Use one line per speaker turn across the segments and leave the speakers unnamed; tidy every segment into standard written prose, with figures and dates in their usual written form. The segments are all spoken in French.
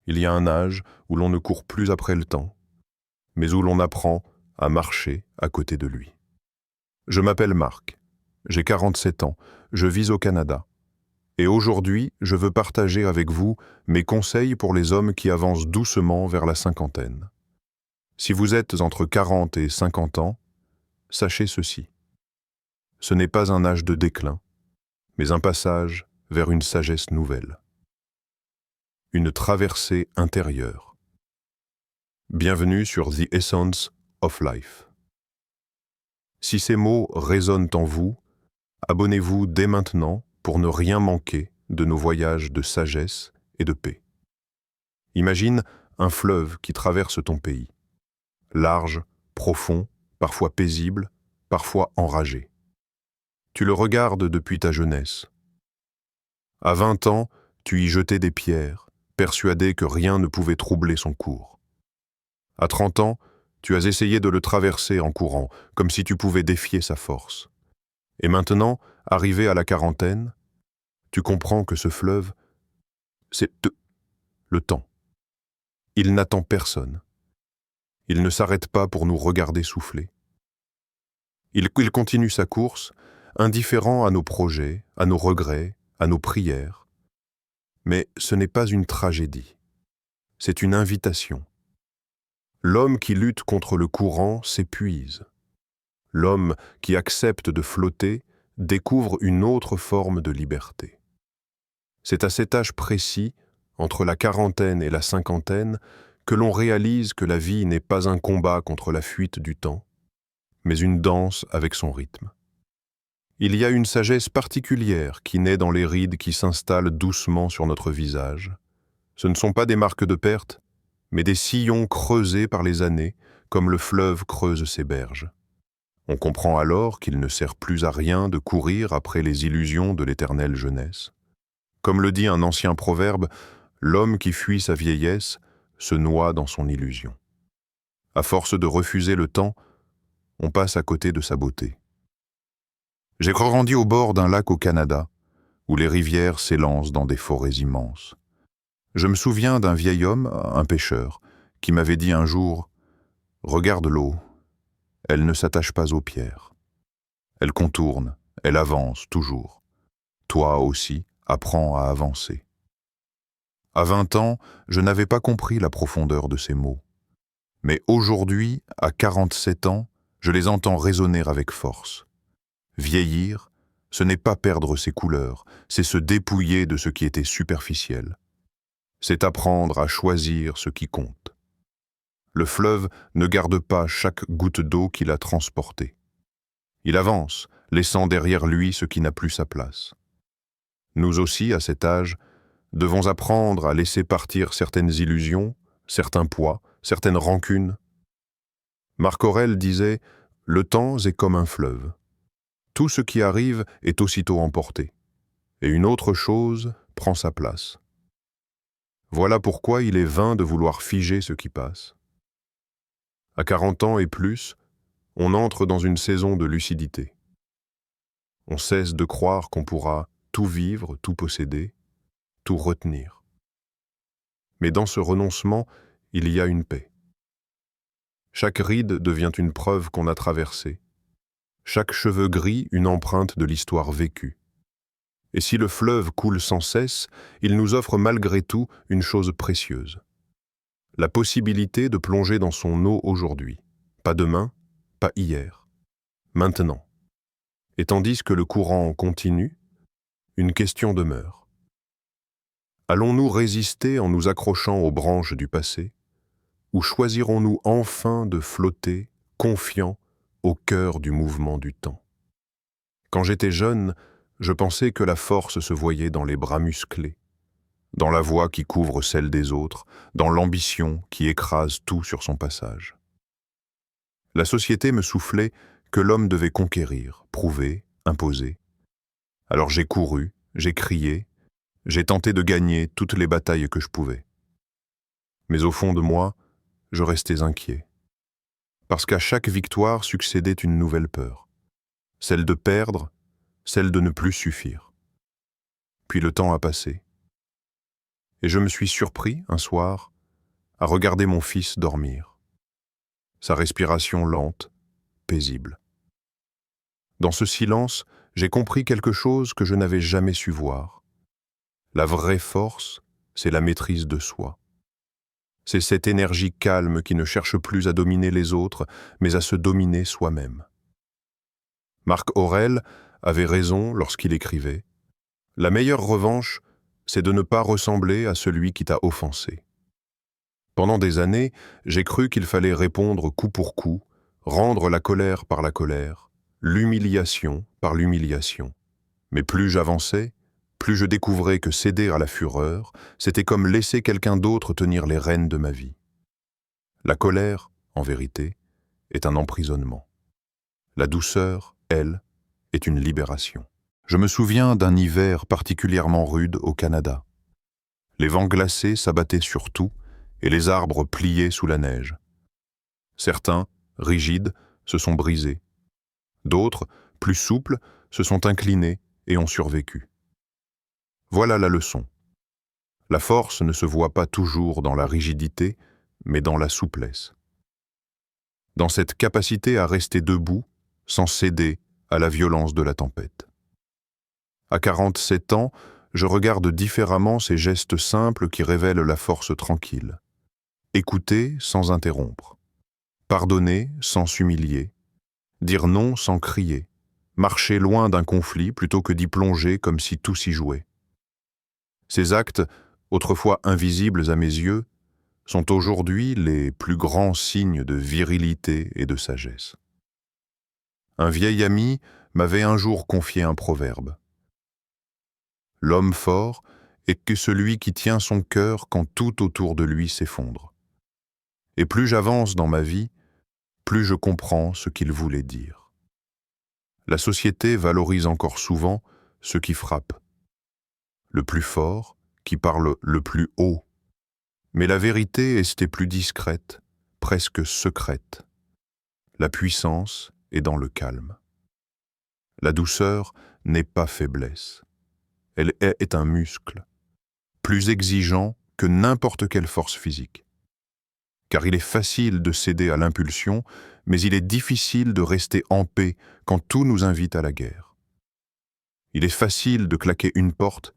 Il y a un âge où l'on ne court plus après le temps, mais où l'on apprend à marcher à côté de lui. Je m'appelle Marc, j'ai 47 ans, je vis au Canada. Et aujourd'hui, je veux partager avec vous mes conseils pour les hommes qui avancent doucement vers la cinquantaine. Si vous êtes entre 40 et 50 ans, sachez ceci. Ce n'est pas un âge de déclin, mais un passage vers une sagesse nouvelle. Une traversée intérieure. Bienvenue sur The Essence of Life. Si ces mots résonnent en vous, abonnez-vous dès maintenant pour ne rien manquer de nos voyages de sagesse et de paix. Imagine un fleuve qui traverse ton pays. Large, profond, parfois paisible, parfois enragé. Tu le regardes depuis ta jeunesse. À 20 ans, tu y jetais des pierres, persuadé que rien ne pouvait troubler son cours. À 30 ans, tu as essayé de le traverser en courant, comme si tu pouvais défier sa force. Et maintenant, arrivé à la quarantaine, tu comprends que ce fleuve, c'est le temps. Il n'attend personne. Il ne s'arrête pas pour nous regarder souffler. Il continue sa course, indifférent à nos projets, à nos regrets, à nos prières. Mais ce n'est pas une tragédie. C'est une invitation. L'homme qui lutte contre le courant s'épuise. L'homme qui accepte de flotter découvre une autre forme de liberté. C'est à cet âge précis, entre la quarantaine et la cinquantaine, que l'on réalise que la vie n'est pas un combat contre la fuite du temps, mais une danse avec son rythme. Il y a une sagesse particulière qui naît dans les rides qui s'installent doucement sur notre visage. Ce ne sont pas des marques de perte, mais des sillons creusés par les années, comme le fleuve creuse ses berges. On comprend alors qu'il ne sert plus à rien de courir après les illusions de l'éternelle jeunesse. Comme le dit un ancien proverbe, l'homme qui fuit sa vieillesse se noie dans son illusion. À force de refuser le temps, on passe à côté de sa beauté. J'ai grandi au bord d'un lac au Canada, où les rivières s'élancent dans des forêts immenses. Je me souviens d'un vieil homme, un pêcheur, qui m'avait dit un jour « Regarde l'eau, elle ne s'attache pas aux pierres. Elle contourne, elle avance toujours. Toi aussi, apprends à avancer. » À 20 ans, je n'avais pas compris la profondeur de ces mots. Mais aujourd'hui, à 47 ans, je les entends résonner avec force. Vieillir, ce n'est pas perdre ses couleurs, c'est se dépouiller de ce qui était superficiel. C'est apprendre à choisir ce qui compte. Le fleuve ne garde pas chaque goutte d'eau qu'il a transportée. Il avance, laissant derrière lui ce qui n'a plus sa place. Nous aussi, à cet âge, devons apprendre à laisser partir certaines illusions, certains poids, certaines rancunes. Marc Aurèle disait « Le temps est comme un fleuve. Tout ce qui arrive est aussitôt emporté, et une autre chose prend sa place. » Voilà pourquoi il est vain de vouloir figer ce qui passe. À 40 ans et plus, on entre dans une saison de lucidité. On cesse de croire qu'on pourra tout vivre, tout posséder, tout retenir. Mais dans ce renoncement, il y a une paix. Chaque ride devient une preuve qu'on a traversée. Chaque cheveu gris, une empreinte de l'histoire vécue. Et si le fleuve coule sans cesse, il nous offre malgré tout une chose précieuse. La possibilité de plonger dans son eau aujourd'hui. Pas demain, pas hier. Maintenant. Et tandis que le courant continue, une question demeure. Allons-nous résister en nous accrochant aux branches du passé, ou choisirons-nous enfin de flotter, confiants, au cœur du mouvement du temps? Quand j'étais jeune, je pensais que la force se voyait dans les bras musclés, dans la voix qui couvre celle des autres, dans l'ambition qui écrase tout sur son passage. La société me soufflait que l'homme devait conquérir, prouver, imposer. Alors j'ai couru, j'ai crié, j'ai tenté de gagner toutes les batailles que je pouvais. Mais au fond de moi, je restais inquiet. Parce qu'à chaque victoire succédait une nouvelle peur. Celle de perdre, celle de ne plus suffire. Puis le temps a passé. Et je me suis surpris, un soir, à regarder mon fils dormir. Sa respiration lente, paisible. Dans ce silence, j'ai compris quelque chose que je n'avais jamais su voir. La vraie force, c'est la maîtrise de soi. C'est cette énergie calme qui ne cherche plus à dominer les autres, mais à se dominer soi-même. Marc Aurèle avait raison lorsqu'il écrivait « La meilleure revanche, c'est de ne pas ressembler à celui qui t'a offensé. » Pendant des années, j'ai cru qu'il fallait répondre coup pour coup, rendre la colère par la colère, l'humiliation par l'humiliation. Mais plus j'avançais, plus je découvrais que céder à la fureur, c'était comme laisser quelqu'un d'autre tenir les rênes de ma vie. La colère, en vérité, est un emprisonnement. La douceur, elle, est une libération. Je me souviens d'un hiver particulièrement rude au Canada. Les vents glacés s'abattaient sur tout et les arbres pliaient sous la neige. Certains, rigides, se sont brisés. D'autres, plus souples, se sont inclinés et ont survécu. Voilà la leçon. La force ne se voit pas toujours dans la rigidité, mais dans la souplesse. Dans cette capacité à rester debout, sans céder à la violence de la tempête. À 47 ans, je regarde différemment ces gestes simples qui révèlent la force tranquille. Écouter sans interrompre. Pardonner sans s'humilier. Dire non sans crier. Marcher loin d'un conflit plutôt que d'y plonger comme si tout s'y jouait. Ces actes, autrefois invisibles à mes yeux, sont aujourd'hui les plus grands signes de virilité et de sagesse. Un vieil ami m'avait un jour confié un proverbe. L'homme fort est que celui qui tient son cœur quand tout autour de lui s'effondre. Et plus j'avance dans ma vie, plus je comprends ce qu'il voulait dire. La société valorise encore souvent ceux qui frappent. Le plus fort, qui parle le plus haut. Mais la vérité est plus discrète, presque secrète. La puissance est dans le calme. La douceur n'est pas faiblesse. Elle est un muscle, plus exigeant que n'importe quelle force physique. Car il est facile de céder à l'impulsion, mais il est difficile de rester en paix quand tout nous invite à la guerre. Il est facile de claquer une porte,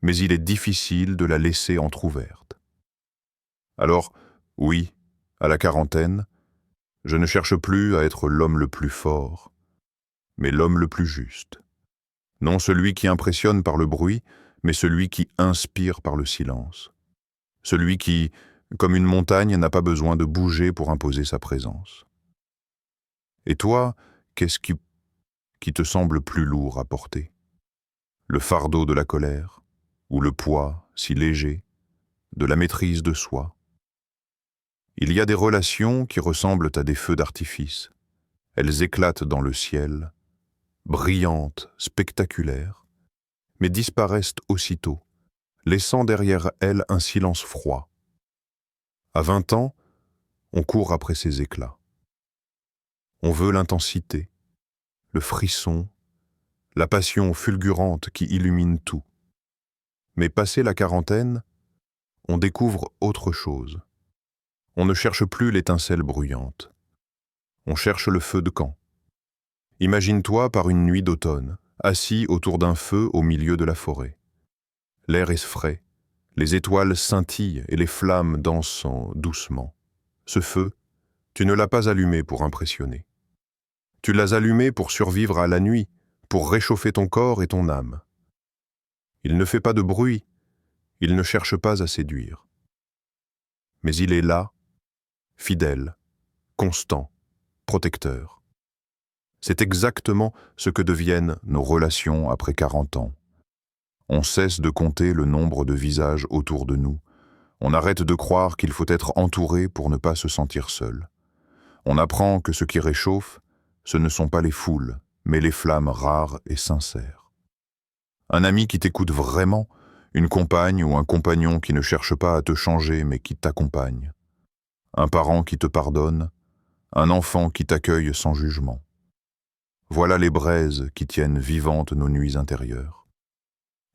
mais il est difficile de la laisser entr'ouverte. Alors, oui, à la quarantaine, je ne cherche plus à être l'homme le plus fort, mais l'homme le plus juste. Non celui qui impressionne par le bruit, mais celui qui inspire par le silence. Celui qui, comme une montagne, n'a pas besoin de bouger pour imposer sa présence. Et toi, qu'est-ce qui te semble plus lourd à porter? Le fardeau de la colère, ou le poids, si léger, de la maîtrise de soi? Il y a des relations qui ressemblent à des feux d'artifice. Elles éclatent dans le ciel, brillantes, spectaculaires, mais disparaissent aussitôt, laissant derrière elles un silence froid. À 20 ans, on court après ces éclats. On veut l'intensité, le frisson, la passion fulgurante qui illumine tout. Mais passé la quarantaine, on découvre autre chose. On ne cherche plus l'étincelle bruyante. On cherche le feu de camp. Imagine-toi par une nuit d'automne, assis autour d'un feu au milieu de la forêt. L'air est frais, les étoiles scintillent et les flammes dansent doucement. Ce feu, tu ne l'as pas allumé pour impressionner. Tu l'as allumé pour survivre à la nuit, pour réchauffer ton corps et ton âme. Il ne fait pas de bruit, il ne cherche pas à séduire. Mais il est là, fidèle, constant, protecteur. C'est exactement ce que deviennent nos relations après 40 ans. On cesse de compter le nombre de visages autour de nous. On arrête de croire qu'il faut être entouré pour ne pas se sentir seul. On apprend que ce qui réchauffe, ce ne sont pas les foules, mais les flammes rares et sincères. Un ami qui t'écoute vraiment, une compagne ou un compagnon qui ne cherche pas à te changer mais qui t'accompagne. Un parent qui te pardonne, un enfant qui t'accueille sans jugement. Voilà les braises qui tiennent vivantes nos nuits intérieures.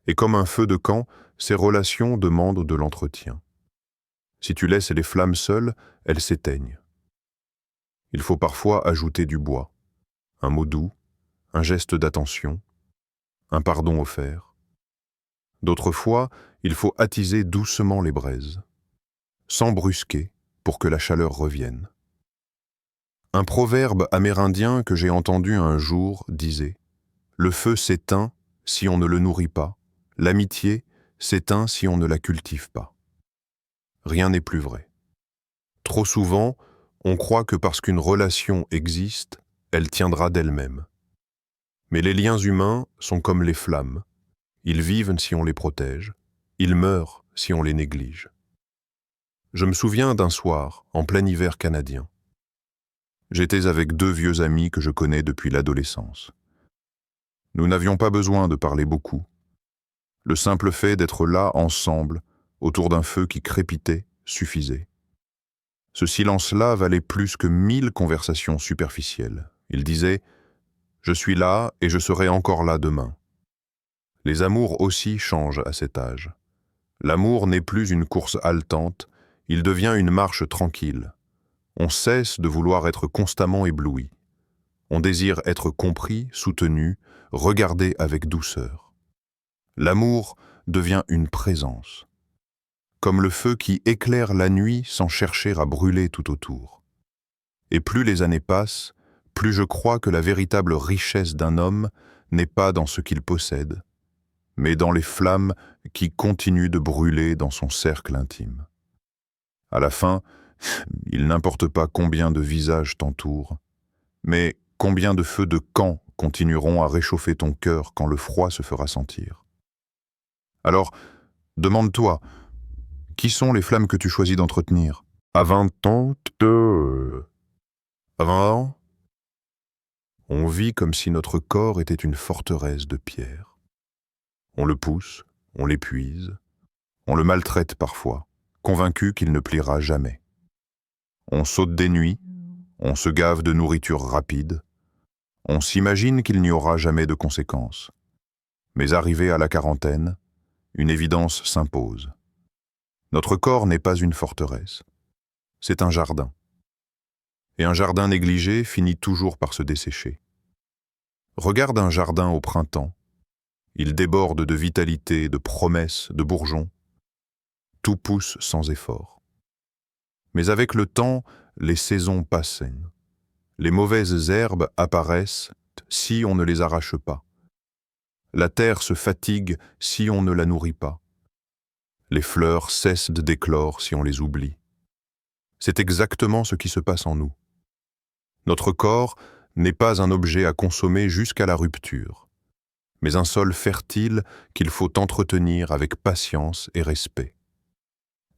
Et comme un feu de camp, ces relations demandent de l'entretien. Si tu laisses les flammes seules, elles s'éteignent. Il faut parfois ajouter du bois, un mot doux, un geste d'attention, un pardon offert. D'autres fois, il faut attiser doucement les braises, sans brusquer, pour que la chaleur revienne. Un proverbe amérindien que j'ai entendu un jour disait « Le feu s'éteint si on ne le nourrit pas, l'amitié s'éteint si on ne la cultive pas. » Rien n'est plus vrai. Trop souvent, on croit que parce qu'une relation existe, elle tiendra d'elle-même. Mais les liens humains sont comme les flammes. Ils vivent si on les protège, ils meurent si on les néglige. Je me souviens d'un soir, en plein hiver canadien. J'étais avec 2 vieux amis que je connais depuis l'adolescence. Nous n'avions pas besoin de parler beaucoup. Le simple fait d'être là ensemble, autour d'un feu qui crépitait, suffisait. Ce silence-là valait plus que 1000 conversations superficielles. Il disait « Je suis là et je serai encore là demain ». Les amours aussi changent à cet âge. L'amour n'est plus une course haletante, il devient une marche tranquille. On cesse de vouloir être constamment ébloui. On désire être compris, soutenu, regardé avec douceur. L'amour devient une présence, comme le feu qui éclaire la nuit sans chercher à brûler tout autour. Et plus les années passent, plus je crois que la véritable richesse d'un homme n'est pas dans ce qu'il possède, mais dans les flammes qui continuent de brûler dans son cercle intime. À la fin, il n'importe pas combien de visages t'entourent, mais combien de feux de camp continueront à réchauffer ton cœur quand le froid se fera sentir. Alors, demande-toi, qui sont les flammes que tu choisis d'entretenir? À 20 ans, à 20 ans, on vit comme si notre corps était une forteresse de pierre. On le pousse, on l'épuise, on le maltraite parfois, convaincu qu'il ne pliera jamais. On saute des nuits, on se gave de nourriture rapide, on s'imagine qu'il n'y aura jamais de conséquences. Mais arrivé à la quarantaine, une évidence s'impose. Notre corps n'est pas une forteresse, c'est un jardin. Et un jardin négligé finit toujours par se dessécher. Regarde un jardin au printemps. Il déborde de vitalité, de promesses, de bourgeons. Tout pousse sans effort. Mais avec le temps, les saisons passent. Les mauvaises herbes apparaissent si on ne les arrache pas. La terre se fatigue si on ne la nourrit pas. Les fleurs cessent de d'éclore si on les oublie. C'est exactement ce qui se passe en nous. Notre corps n'est pas un objet à consommer jusqu'à la rupture, mais un sol fertile qu'il faut entretenir avec patience et respect.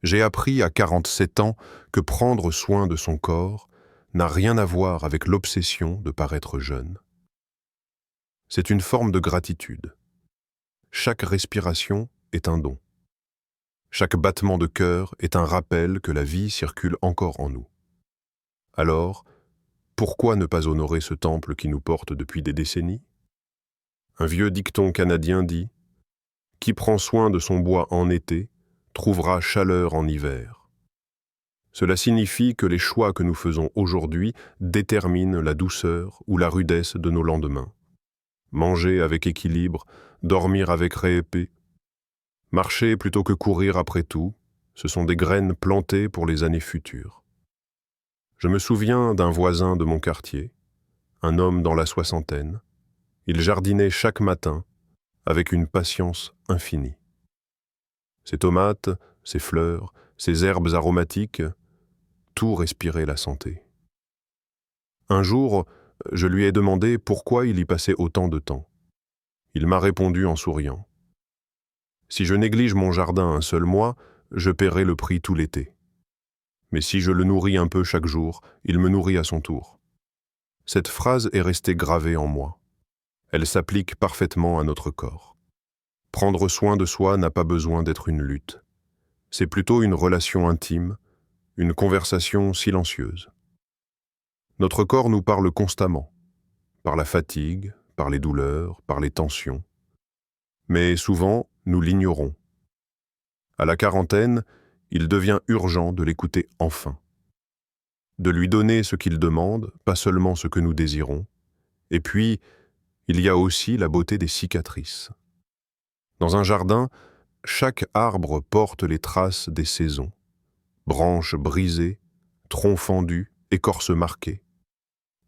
J'ai appris à 47 ans que prendre soin de son corps n'a rien à voir avec l'obsession de paraître jeune. C'est une forme de gratitude. Chaque respiration est un don. Chaque battement de cœur est un rappel que la vie circule encore en nous. Alors, pourquoi ne pas honorer ce temple qui nous porte depuis des décennies? Un vieux dicton canadien dit « Qui prend soin de son bois en été, trouvera chaleur en hiver ». Cela signifie que les choix que nous faisons aujourd'hui déterminent la douceur ou la rudesse de nos lendemains. Manger avec équilibre, dormir avec répit, marcher plutôt que courir après tout, ce sont des graines plantées pour les années futures. Je me souviens d'un voisin de mon quartier, un homme dans la soixantaine. Il jardinait chaque matin avec une patience infinie. Ses tomates, ses fleurs, ses herbes aromatiques, tout respirait la santé. Un jour, je lui ai demandé pourquoi il y passait autant de temps. Il m'a répondu en souriant. Si je néglige mon jardin un seul mois, je paierai le prix tout l'été. Mais si je le nourris un peu chaque jour, il me nourrit à son tour. Cette phrase est restée gravée en moi. Elle s'applique parfaitement à notre corps. Prendre soin de soi n'a pas besoin d'être une lutte. C'est plutôt une relation intime, une conversation silencieuse. Notre corps nous parle constamment, par la fatigue, par les douleurs, par les tensions. Mais souvent, nous l'ignorons. À la quarantaine, il devient urgent de l'écouter enfin. De lui donner ce qu'il demande, pas seulement ce que nous désirons. Et puis, il y a aussi la beauté des cicatrices. Dans un jardin, chaque arbre porte les traces des saisons. Branches brisées, troncs fendus, écorces marquées.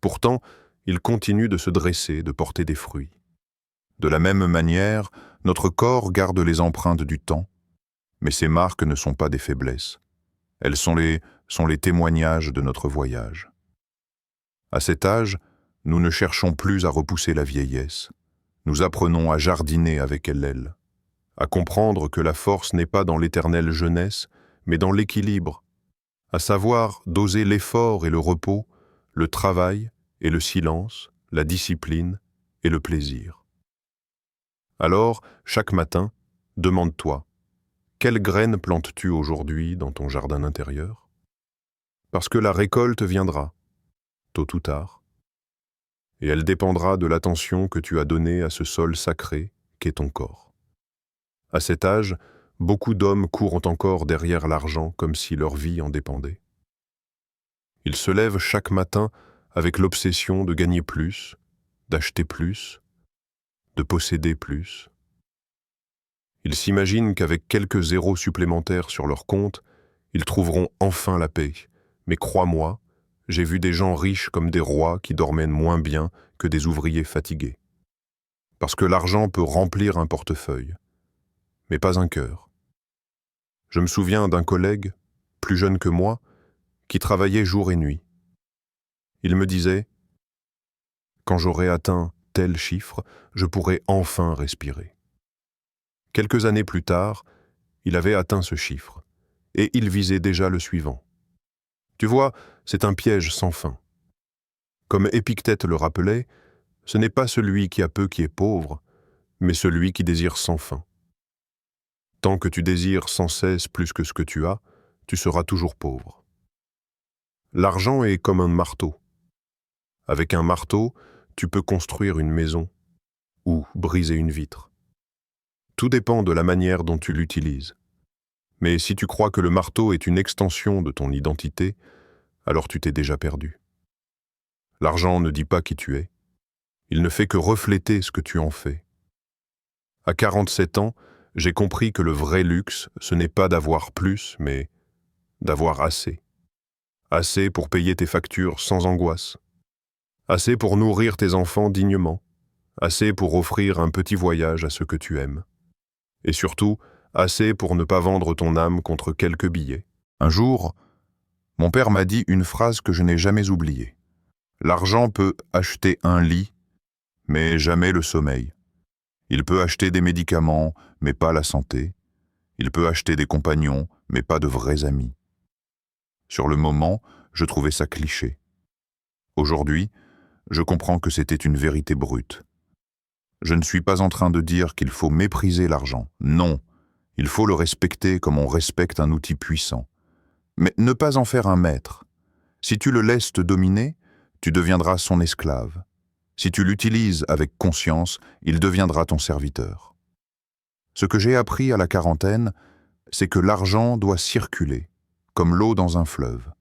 Pourtant, il continue de se dresser, de porter des fruits. De la même manière, notre corps garde les empreintes du temps, mais ces marques ne sont pas des faiblesses. Elles sont les témoignages de notre voyage. À cet âge, nous ne cherchons plus à repousser la vieillesse. Nous apprenons à jardiner avec elle, à comprendre que la force n'est pas dans l'éternelle jeunesse, mais dans l'équilibre, à savoir doser l'effort et le repos, le travail et le silence, la discipline et le plaisir. Alors, chaque matin, demande-toi, quelle graine plantes-tu aujourd'hui dans ton jardin intérieur? Parce que la récolte viendra, tôt ou tard, et elle dépendra de l'attention que tu as donnée à ce sol sacré qu'est ton corps. À cet âge, beaucoup d'hommes courent encore derrière l'argent comme si leur vie en dépendait. Ils se lèvent chaque matin avec l'obsession de gagner plus, d'acheter plus, de posséder plus. Ils s'imaginent qu'avec quelques zéros supplémentaires sur leur compte, ils trouveront enfin la paix. Mais crois-moi, j'ai vu des gens riches comme des rois qui dormaient moins bien que des ouvriers fatigués. Parce que l'argent peut remplir un portefeuille, mais pas un cœur. Je me souviens d'un collègue, plus jeune que moi, qui travaillait jour et nuit. Il me disait « Quand j'aurai atteint tel chiffre, je pourrai enfin respirer. » Quelques années plus tard, il avait atteint ce chiffre, et il visait déjà le suivant. Tu vois, c'est un piège sans fin. Comme Épictète le rappelait, ce n'est pas celui qui a peu qui est pauvre, mais celui qui désire sans fin. Tant que tu désires sans cesse plus que ce que tu as, tu seras toujours pauvre. L'argent est comme un marteau. Avec un marteau, tu peux construire une maison ou briser une vitre. Tout dépend de la manière dont tu l'utilises. Mais si tu crois que le marteau est une extension de ton identité, alors tu t'es déjà perdu. L'argent ne dit pas qui tu es. Il ne fait que refléter ce que tu en fais. À 47 ans, j'ai compris que le vrai luxe, ce n'est pas d'avoir plus, mais d'avoir assez. Assez pour payer tes factures sans angoisse. Assez pour nourrir tes enfants dignement. Assez pour offrir un petit voyage à ceux que tu aimes. Et surtout, assez pour ne pas vendre ton âme contre quelques billets. Un jour, mon père m'a dit une phrase que je n'ai jamais oubliée. L'argent peut acheter un lit, mais jamais le sommeil. Il peut acheter des médicaments, mais pas la santé. Il peut acheter des compagnons, mais pas de vrais amis. Sur le moment, je trouvais ça cliché. Aujourd'hui, je comprends que c'était une vérité brute. Je ne suis pas en train de dire qu'il faut mépriser l'argent. Non, il faut le respecter comme on respecte un outil puissant. Mais ne pas en faire un maître. Si tu le laisses te dominer, tu deviendras son esclave. Si tu l'utilises avec conscience, il deviendra ton serviteur. Ce que j'ai appris à la quarantaine, c'est que l'argent doit circuler, comme l'eau dans un fleuve.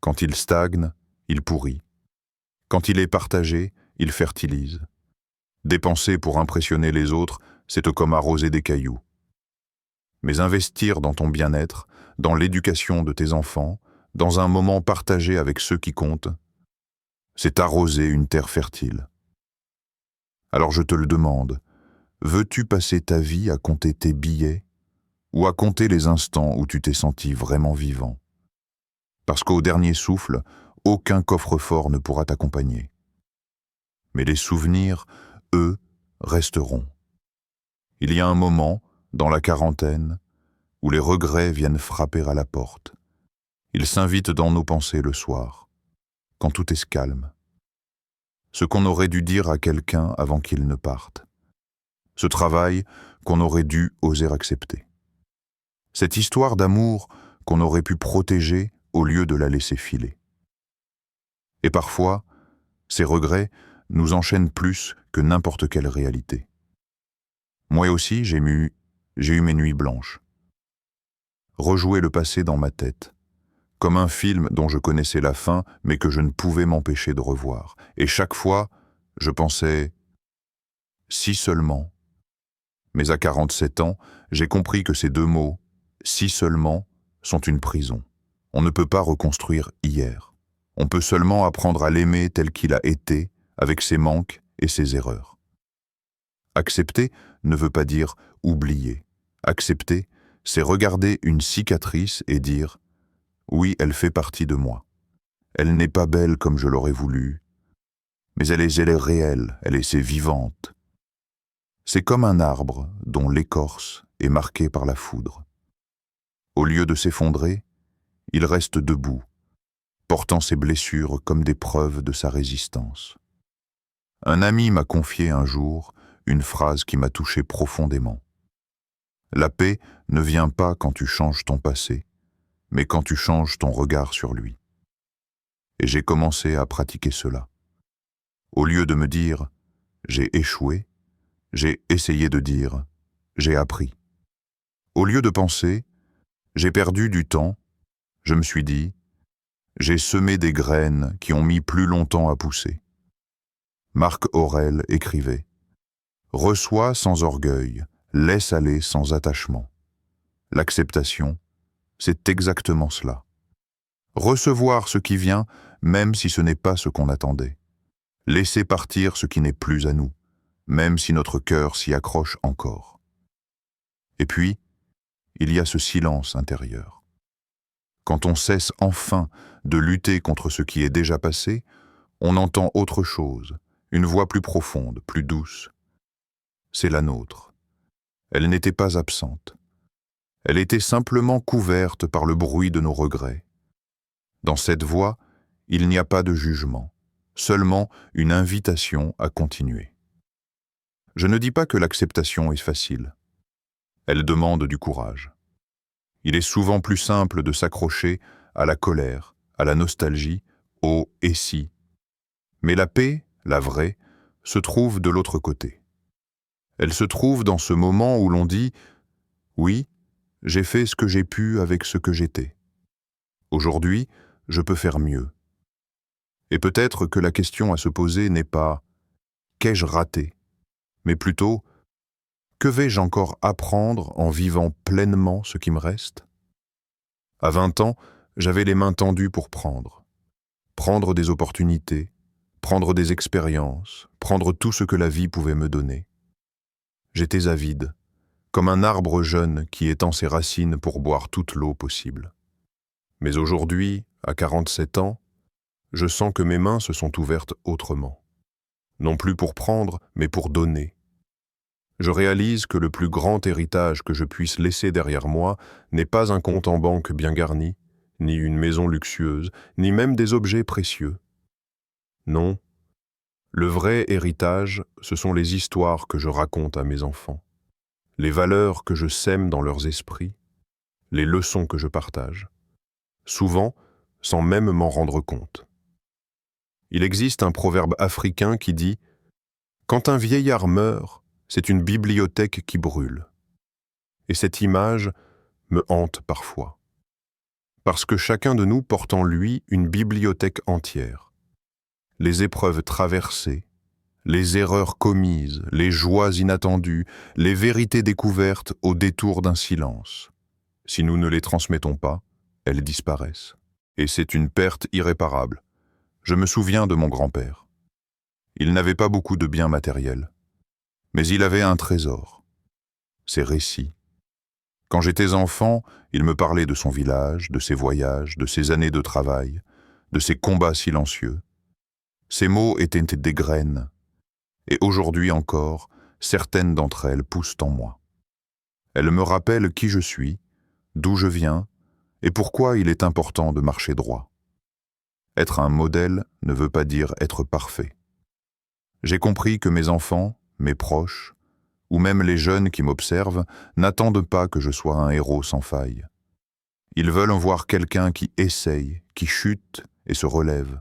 Quand il stagne, il pourrit. Quand il est partagé, il fertilise. Dépenser pour impressionner les autres, c'est comme arroser des cailloux. Mais investir dans ton bien-être, dans l'éducation de tes enfants, dans un moment partagé avec ceux qui comptent, c'est arroser une terre fertile. Alors je te le demande, veux-tu passer ta vie à compter tes billets ou à compter les instants où tu t'es senti vraiment vivant? Parce qu'au dernier souffle, aucun coffre-fort ne pourra t'accompagner. Mais les souvenirs, eux, resteront. Il y a un moment, dans la quarantaine, où les regrets viennent frapper à la porte. Ils s'invitent dans nos pensées le soir, quand tout est calme. Ce qu'on aurait dû dire à quelqu'un avant qu'il ne parte. Ce travail qu'on aurait dû oser accepter. Cette histoire d'amour qu'on aurait pu protéger au lieu de la laisser filer. Et parfois, ces regrets nous enchaînent plus que n'importe quelle réalité. Moi aussi, j'ai J'ai eu mes nuits blanches. Rejouer le passé dans ma tête, comme un film dont je connaissais la fin, mais que je ne pouvais m'empêcher de revoir. Et chaque fois, je pensais « si seulement ». Mais à 47 ans, j'ai compris que ces deux mots « si seulement » sont une prison. On ne peut pas reconstruire hier. On peut seulement apprendre à l'aimer tel qu'il a été, avec ses manques et ses erreurs. Accepter ne veut pas dire oublier. Accepter, c'est regarder une cicatrice et dire « oui, elle fait partie de moi. Elle n'est pas belle comme je l'aurais voulu, mais elle est réelle, c'est vivante. » C'est comme un arbre dont l'écorce est marquée par la foudre. Au lieu de s'effondrer, il reste debout, portant ses blessures comme des preuves de sa résistance. Un ami m'a confié un jour une phrase qui m'a touché profondément. La paix ne vient pas quand tu changes ton passé, mais quand tu changes ton regard sur lui. Et j'ai commencé à pratiquer cela. Au lieu de me dire « j'ai échoué », j'ai essayé de dire « j'ai appris ». Au lieu de penser « j'ai perdu du temps », je me suis dit « j'ai semé des graines qui ont mis plus longtemps à pousser ». Marc Aurèle écrivait « reçois sans orgueil, laisse aller sans attachement ». L'acceptation, c'est exactement cela. Recevoir ce qui vient, même si ce n'est pas ce qu'on attendait. Laisser partir ce qui n'est plus à nous, même si notre cœur s'y accroche encore. Et puis, il y a ce silence intérieur. Quand on cesse enfin de lutter contre ce qui est déjà passé, on entend autre chose, une voix plus profonde, plus douce. C'est la nôtre. Elle n'était pas absente. Elle était simplement couverte par le bruit de nos regrets. Dans cette voix, il n'y a pas de jugement, seulement une invitation à continuer. Je ne dis pas que l'acceptation est facile. Elle demande du courage. Il est souvent plus simple de s'accrocher à la colère, à la nostalgie, au « et si ». Mais la paix, la vraie, se trouve de l'autre côté. Elle se trouve dans ce moment où l'on dit « oui, j'ai fait ce que j'ai pu avec ce que j'étais. Aujourd'hui, je peux faire mieux. » Et peut-être que la question à se poser n'est pas « qu'ai-je raté ?» mais plutôt « que vais-je encore apprendre en vivant pleinement ce qui me reste ?» À 20 ans, j'avais les mains tendues pour prendre. Prendre des opportunités, prendre des expériences, prendre tout ce que la vie pouvait me donner. J'étais avide, comme un arbre jeune qui étend ses racines pour boire toute l'eau possible. Mais aujourd'hui, à 47 ans, je sens que mes mains se sont ouvertes autrement. Non plus pour prendre, mais pour donner. Je réalise que le plus grand héritage que je puisse laisser derrière moi n'est pas un compte en banque bien garni, ni une maison luxueuse, ni même des objets précieux. Non, le vrai héritage, ce sont les histoires que je raconte à mes enfants, les valeurs que je sème dans leurs esprits, les leçons que je partage, souvent sans même m'en rendre compte. Il existe un proverbe africain qui dit « Quand un vieillard meurt, c'est une bibliothèque qui brûle. » Et cette image me hante parfois. Parce que chacun de nous porte en lui une bibliothèque entière. Les épreuves traversées, les erreurs commises, les joies inattendues, les vérités découvertes au détour d'un silence. Si nous ne les transmettons pas, elles disparaissent. Et c'est une perte irréparable. Je me souviens de mon grand-père. Il n'avait pas beaucoup de biens matériels, mais il avait un trésor, ses récits. Quand j'étais enfant, il me parlait de son village, de ses voyages, de ses années de travail, de ses combats silencieux. Ces mots étaient des graines, et aujourd'hui encore, certaines d'entre elles poussent en moi. Elles me rappellent qui je suis, d'où je viens, et pourquoi il est important de marcher droit. Être un modèle ne veut pas dire être parfait. J'ai compris que mes enfants, mes proches, ou même les jeunes qui m'observent, n'attendent pas que je sois un héros sans faille. Ils veulent en voir quelqu'un qui essaye, qui chute et se relève,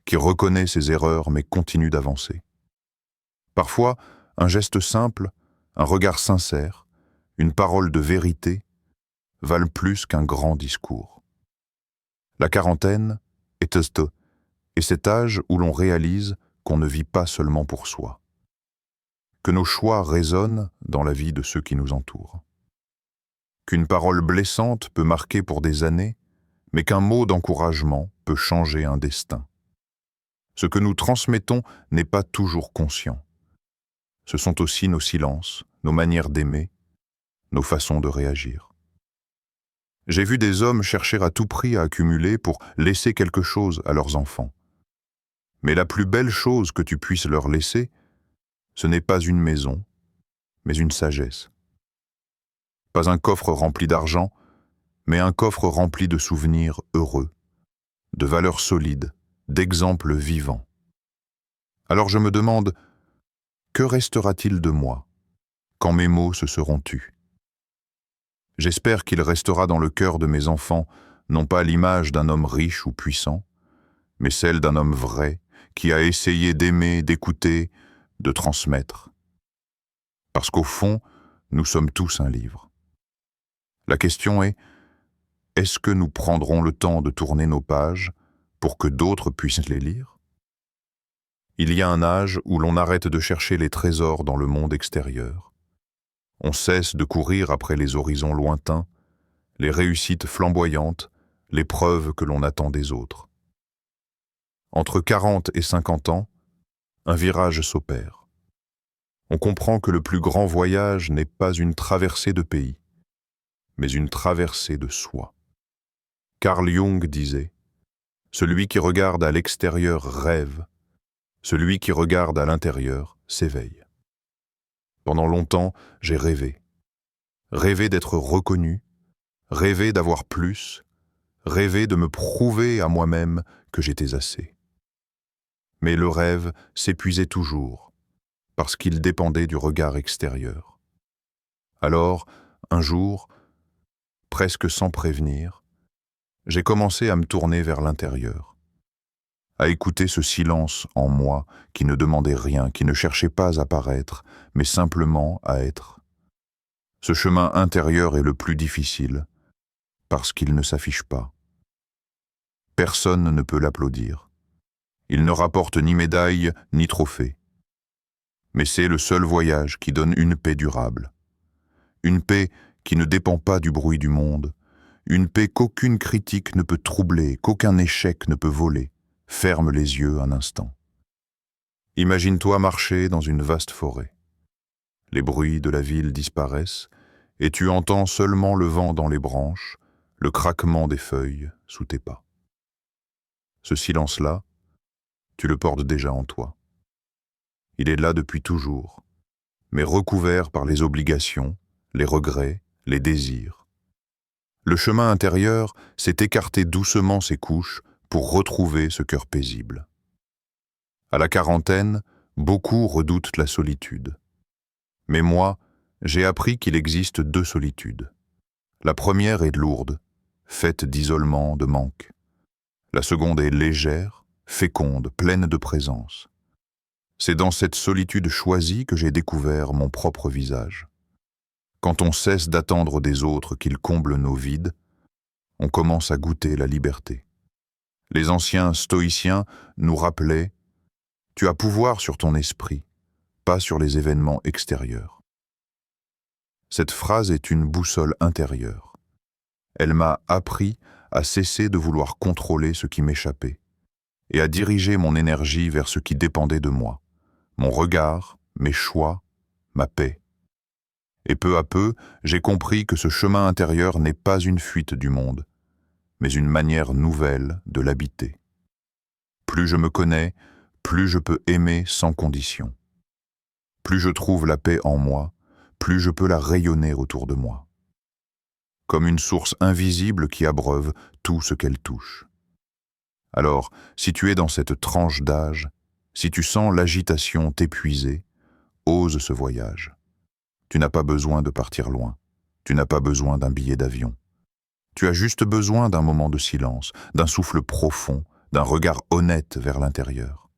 qui reconnaît ses erreurs mais continue d'avancer. Parfois, un geste simple, un regard sincère, une parole de vérité, valent plus qu'un grand discours. La quarantaine est cet âge où l'on réalise qu'on ne vit pas seulement pour soi, que nos choix résonnent dans la vie de ceux qui nous entourent, qu'une parole blessante peut marquer pour des années, mais qu'un mot d'encouragement peut changer un destin. Ce que nous transmettons n'est pas toujours conscient. Ce sont aussi nos silences, nos manières d'aimer, nos façons de réagir. J'ai vu des hommes chercher à tout prix à accumuler pour laisser quelque chose à leurs enfants. Mais la plus belle chose que tu puisses leur laisser, ce n'est pas une maison, mais une sagesse. Pas un coffre rempli d'argent, mais un coffre rempli de souvenirs heureux, de valeurs solides, d'exemples vivants. Alors je me demande, que restera-t-il de moi quand mes mots se seront tus? J'espère qu'il restera dans le cœur de mes enfants non pas l'image d'un homme riche ou puissant, mais celle d'un homme vrai qui a essayé d'aimer, d'écouter, de transmettre. Parce qu'au fond, nous sommes tous un livre. La question est-ce que nous prendrons le temps de tourner nos pages pour que d'autres puissent les lire? Il y a un âge où l'on arrête de chercher les trésors dans le monde extérieur. On cesse de courir après les horizons lointains, les réussites flamboyantes, les preuves que l'on attend des autres. Entre 40 et 50 ans, un virage s'opère. On comprend que le plus grand voyage n'est pas une traversée de pays, mais une traversée de soi. Carl Jung disait « Celui qui regarde à l'extérieur rêve, celui qui regarde à l'intérieur s'éveille. » Pendant longtemps, j'ai rêvé. Rêvé d'être reconnu, rêvé d'avoir plus, rêvé de me prouver à moi-même que j'étais assez. Mais le rêve s'épuisait toujours, parce qu'il dépendait du regard extérieur. Alors, un jour, presque sans prévenir, j'ai commencé à me tourner vers l'intérieur, à écouter ce silence en moi qui ne demandait rien, qui ne cherchait pas à paraître, mais simplement à être. Ce chemin intérieur est le plus difficile, parce qu'il ne s'affiche pas. Personne ne peut l'applaudir. Il ne rapporte ni médaille, ni trophée. Mais c'est le seul voyage qui donne une paix durable. Une paix qui ne dépend pas du bruit du monde, une paix qu'aucune critique ne peut troubler, qu'aucun échec ne peut voler. Ferme les yeux un instant. Imagine-toi marcher dans une vaste forêt. Les bruits de la ville disparaissent et tu entends seulement le vent dans les branches, le craquement des feuilles sous tes pas. Ce silence-là, tu le portes déjà en toi. Il est là depuis toujours, mais recouvert par les obligations, les regrets, les désirs. Le chemin intérieur s'est écarté doucement ses couches pour retrouver ce cœur paisible. À la quarantaine, beaucoup redoutent la solitude. Mais moi, j'ai appris qu'il existe deux solitudes. La première est lourde, faite d'isolement, de manque. La seconde est légère, féconde, pleine de présence. C'est dans cette solitude choisie que j'ai découvert mon propre visage. Quand on cesse d'attendre des autres qu'ils comblent nos vides, on commence à goûter la liberté. Les anciens stoïciens nous rappelaient « Tu as pouvoir sur ton esprit, pas sur les événements extérieurs. » Cette phrase est une boussole intérieure. Elle m'a appris à cesser de vouloir contrôler ce qui m'échappait et à diriger mon énergie vers ce qui dépendait de moi, mon regard, mes choix, ma paix. Et peu à peu, j'ai compris que ce chemin intérieur n'est pas une fuite du monde, mais une manière nouvelle de l'habiter. Plus je me connais, plus je peux aimer sans condition. Plus je trouve la paix en moi, plus je peux la rayonner autour de moi. Comme une source invisible qui abreuve tout ce qu'elle touche. Alors, si tu es dans cette tranche d'âge, si tu sens l'agitation t'épuiser, ose ce voyage. Tu n'as pas besoin de partir loin. Tu n'as pas besoin d'un billet d'avion. Tu as juste besoin d'un moment de silence, d'un souffle profond, d'un regard honnête vers l'intérieur.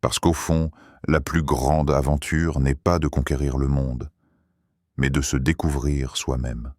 Parce qu'au fond, la plus grande aventure n'est pas de conquérir le monde, mais de se découvrir soi-même.